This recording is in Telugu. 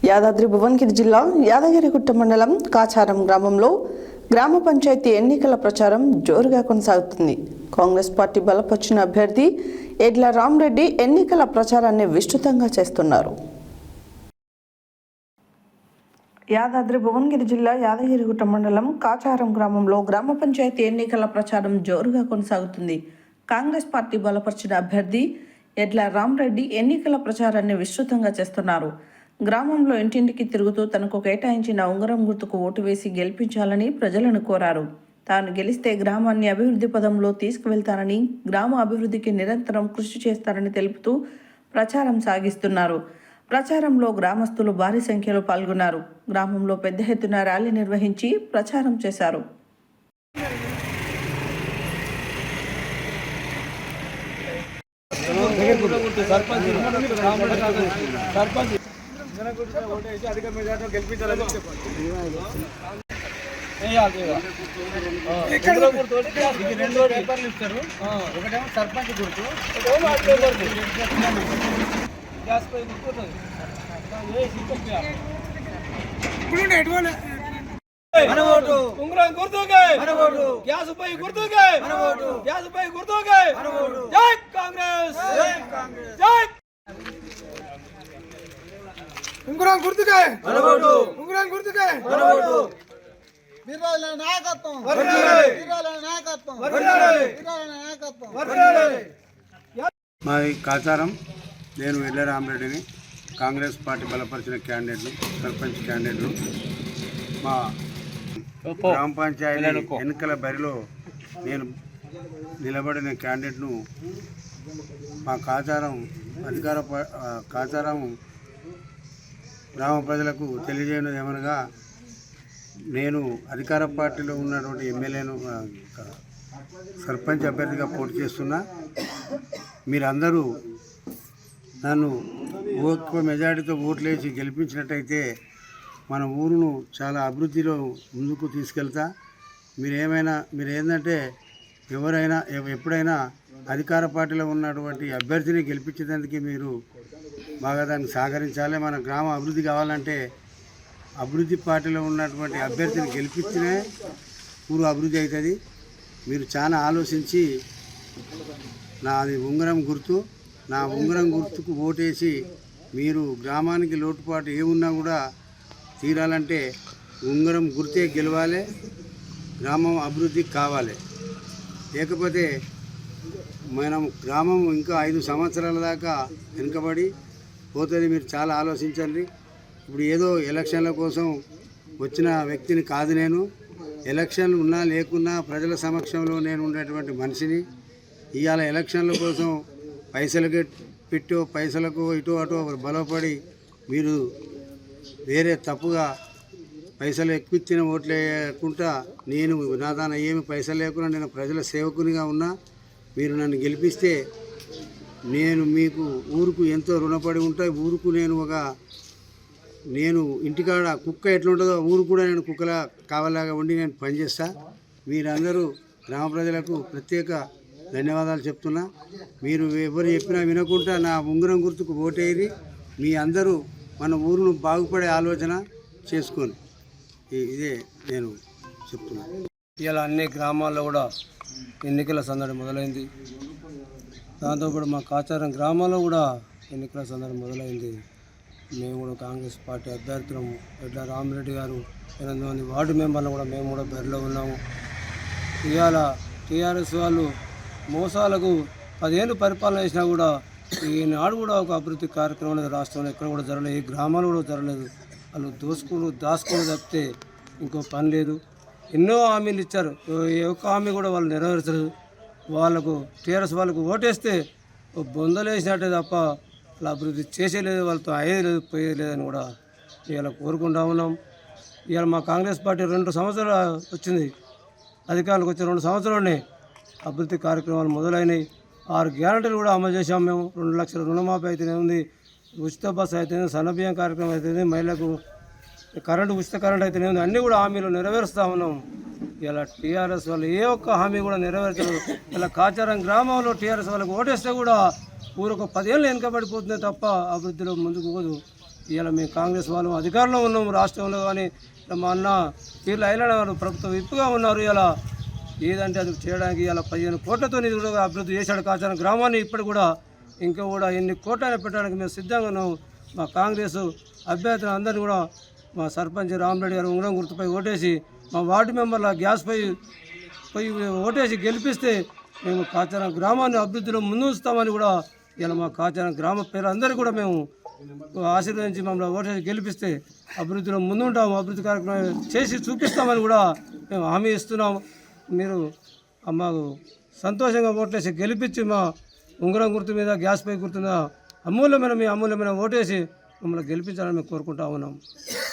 యాదాద్రి భువనగిరి జిల్లా యాదగిరిగుట్ట మండలం కాచారం గ్రామంలో గ్రామ పంచాయతీ ఎన్నికల ప్రచారం జోరుగా కొనసాగుతుంది. కాంగ్రెస్ పార్టీ బలపరిచిన అభ్యర్థి ఎడ్ల రామరెడ్డి ఎన్నికల ప్రచారాన్ని విస్తృతంగా చేస్తున్నారు. యాదాద్రి భువనగిరి జిల్లా యాదగిరిగుట్ట మండలం కాచారం గ్రామంలో గ్రామ పంచాయతీ ఎన్నికల ప్రచారం జోరుగా కొనసాగుతుంది. కాంగ్రెస్ పార్టీ బలపరిచిన అభ్యర్థి ఎడ్ల రామరెడ్డి ఎన్నికల ప్రచారాన్ని విస్తృతంగా చేస్తున్నారు. గ్రామంలో ఇంటింటికి తిరుగుతూ తనకు కేటాయించిన ఉంగరం గుర్తుకు ఓటు వేసి గెలిపించాలని ప్రజలను కోరారు. తాను గెలిస్తే గ్రామాన్ని అభివృద్ధి పదంలో తీసుకువెళ్తానని, గ్రామ అభివృద్ధికి నిరంతరం కృషి చేస్తారని తెలుపుతూ ప్రచారం సాగిస్తున్నారు. ప్రచారంలో గ్రామస్తులు భారీ సంఖ్యలో పాల్గొన్నారు. గ్రామంలో పెద్ద ఎత్తున ర్యాలీ నిర్వహించి ప్రచారం చేశారు. అధిక మెజార్టీలో గెలిపించాలని రెండు పేపర్లు ఇస్తారు. ఒకటేమో సర్పంచ్ గుర్తు, గ్యాస్ పై గుర్తుంది. ఉంగరం గుర్తుకే, గ్యాస్ పై గుర్తుకే, గ్యాస్ పై గుర్తుకే. జై కాంగ్రెస్, జై ఉంగరం గుర్తుకే, ఉంగరం గుర్తుకే. వీరాల నాయకత్వం, వీరాల నాయకత్వం, వీరాల నాయకత్వం. మాది కాచారం. నేను ఎడ్ల రామరెడ్డిని. కాంగ్రెస్ పార్టీ బలపరిచిన క్యాండిడేట్లు, సర్పంచ్ క్యాండిడేట్లు. మా గ్రామ పంచాయతీ ఎన్నికల బరిలో నేను నిలబడిన క్యాండిడేట్ను మా కాచారం కాచారం గ్రామ ప్రజలకు తెలియజేయడం ఏమనగా, నేను అధికార పార్టీలో ఉన్నటువంటి ఎమ్మెల్యేను సర్పంచ్ అభ్యర్థిగా పోటీ చేస్తున్నా. మీరందరూ నన్ను ఎక్కువ మెజారిటీతో ఓట్లేసి గెలిపించినట్టయితే మన ఊరును చాలా అభివృద్ధిలో ముందుకు తీసుకెళ్తా. మీరు ఏంటంటే ఎవరైనా ఎప్పుడైనా అధికార పార్టీలో ఉన్నటువంటి అభ్యర్థిని గెలిపించేందుకు మీరు బాగా దాన్ని సహకరించాలి. మన గ్రామ అభివృద్ధి కావాలంటే అభివృద్ధి పార్టీలో ఉన్నటువంటి అభ్యర్థిని గెలిపించినే ఊరు అభివృద్ధి అవుతుంది. మీరు చాలా ఆలోచించి నాది ఉంగరం గుర్తు, నా ఉంగరం గుర్తుకు ఓటేసి మీరు గ్రామానికి లోటుపాటు ఏమున్నా కూడా తీరాలంటే ఉంగరం గుర్తే గెలవాలి. గ్రామం అభివృద్ధి కావాలి. లేకపోతే మనం గ్రామం ఇంకా 5 సంవత్సరాల దాకా వెనుకబడి పోతుంది. మీరు చాలా ఆలోచించండి. ఇప్పుడు ఏదో ఎలక్షన్ల కోసం వచ్చిన వ్యక్తిని కాదు నేను. ఎలక్షన్లు ఉన్నా లేకున్నా ప్రజల సమక్షంలో నేను ఉండేటువంటి మనిషిని. ఇవాళ ఎలక్షన్ల కోసం పైసలకి పెట్టో పైసలకు ఇటు అటు బలపడి మీరు వేరే తప్పుగా పైసలు ఎక్కువ ఓట్లు వేయకుండా, నేను నా దాన ఏమి పైసలు లేకుండా నేను ప్రజల సేవకునిగా ఉన్నా. మీరు నన్ను గెలిపిస్తే నేను మీకు ఊరుకు ఎంతో రుణపడి ఉంటా. ఊరుకు నేను ఇంటికాడ కుక్క ఎట్లుంటుందో ఊరు కూడా నేను కుక్కలా కావాలాగా ఉండి నేను పనిచేస్తా. మీరందరూ గ్రామ ప్రజలకు ప్రత్యేక ధన్యవాదాలు చెప్తున్నా. మీరు ఎవరు చెప్పినా వినకుండా నా ఉంగరం గుర్తుకు ఓటేది. మీ అందరూ మన ఊరును బాగుపడే ఆలోచన చేసుకోండి. ఇదే నేను చెప్తున్నాను. ఇలా అన్ని గ్రామాల్లో కూడా ఎన్నికల సందడి మొదలైంది. దాంతోపాటు మా కాచారం గ్రామంలో కూడా ఎన్నికల సందడి మొదలైంది. మేము కూడా కాంగ్రెస్ పార్టీ అభ్యర్థులము ఎడ్ల రామరెడ్డి గారు 8 మంది వార్డు మెంబర్లు కూడా మేము కూడా బరిలో ఉన్నాము. ఇవాళ టీఆర్ఎస్ వాళ్ళు మోసాలకు 10 ఏళ్ళు పరిపాలన చేసినా కూడా ఈనాడు కూడా ఒక అభివృద్ధి కార్యక్రమం అనేది రాష్ట్రంలో ఎక్కడ కూడా జరగలేదు. ఏ గ్రామాలు కూడా జరగలేదు. వాళ్ళు దాచుకుని తప్పితే ఇంకో పని లేదు. ఎన్నో హామీలు ఇచ్చారు. ఏ ఒక్క హామీ కూడా వాళ్ళు నెరవేర్చలేదు. వాళ్ళకు టీఆర్ఎస్ వాళ్ళకు ఓటేస్తే బొందలు వేసినట్టే తప్ప వాళ్ళు అభివృద్ధి చేసేలేదు. వాళ్ళతో అయ్యేది లేదు, పోయేది లేదని కూడా ఇవాళ కోరుకుంటా ఉన్నాం. ఇవాళ మా కాంగ్రెస్ పార్టీ 2 సంవత్సరాలు వచ్చింది. అధికారులకు వచ్చే 2 సంవత్సరాలనే అభివృద్ధి కార్యక్రమాలు మొదలైనవి. 6 గ్యారంటీలు కూడా అమలు చేశాం మేము. 2 లక్షల రుణమాఫీ అయితేనే ఉంది, ఉచిత బస్సు అయితేనే, సన్నబియ్యం కార్యక్రమం అయితేనే, మహిళలకు ఉచిత కరెంట్ అయితేనే ఉంది. అన్నీ కూడా హామీలు నెరవేరుస్తూ ఉన్నాం. ఇలా టీఆర్ఎస్ వాళ్ళు ఏ ఒక్క హామీ కూడా నెరవేర్చరు. ఇలా కాచారం గ్రామంలో టీఆర్ఎస్ వాళ్ళకి ఓటేస్తే కూడా ఊరికి 10 ఏళ్ళు వెనుకబడిపోతుంది తప్ప అభివృద్ధిలో ముందుకు పోదు. ఇవాళ మేము కాంగ్రెస్ వాళ్ళు అధికారంలో ఉన్నాము రాష్ట్రంలో, కానీ మా అన్న పీర్ల ఐలన్న గారు ప్రభుత్వం విప్పుగా ఉన్నారు. ఇలా ఏదంటే అది చేయడానికి ఇలా 15 కోట్లతో నిధులుగా అభివృద్ధి చేశాడు కాచారం గ్రామాన్ని. ఇప్పుడు కూడా ఇంకా కూడా ఎన్ని కోట్లైనా పెట్టడానికి మేము సిద్ధంగా ఉన్నాము. మా కాంగ్రెస్ అభ్యర్థులు అందరినీ కూడా మా సర్పంచ్ రామరెడ్డి గారు ఉంగరం గుర్తుపై ఓటేసి మా వార్డు మెంబర్ల గ్యాస్ పై ఓటేసి గెలిపిస్తే మేము కాచారం గ్రామాన్ని అభివృద్ధిలో ముందుస్తామని కూడా ఇలా మా కాచారం గ్రామ పేరు కూడా మేము ఆశీర్వదించి మమ్మల్ని ఓటేసి గెలిపిస్తే అభివృద్ధిలో ముందుంటాము, అభివృద్ధి కార్యక్రమం చేసి చూపిస్తామని కూడా మేము హామీ ఇస్తున్నాము. మీరు మాకు సంతోషంగా ఓట్లేసి గెలిపించి మా ఉంగరం గుర్తు మీద గ్యాస్ పై గుర్తు మీద మీ అమూల్యమైన ఓటేసి మమ్మల్ని గెలిపించాలని మేము కోరుకుంటా ఉన్నాం.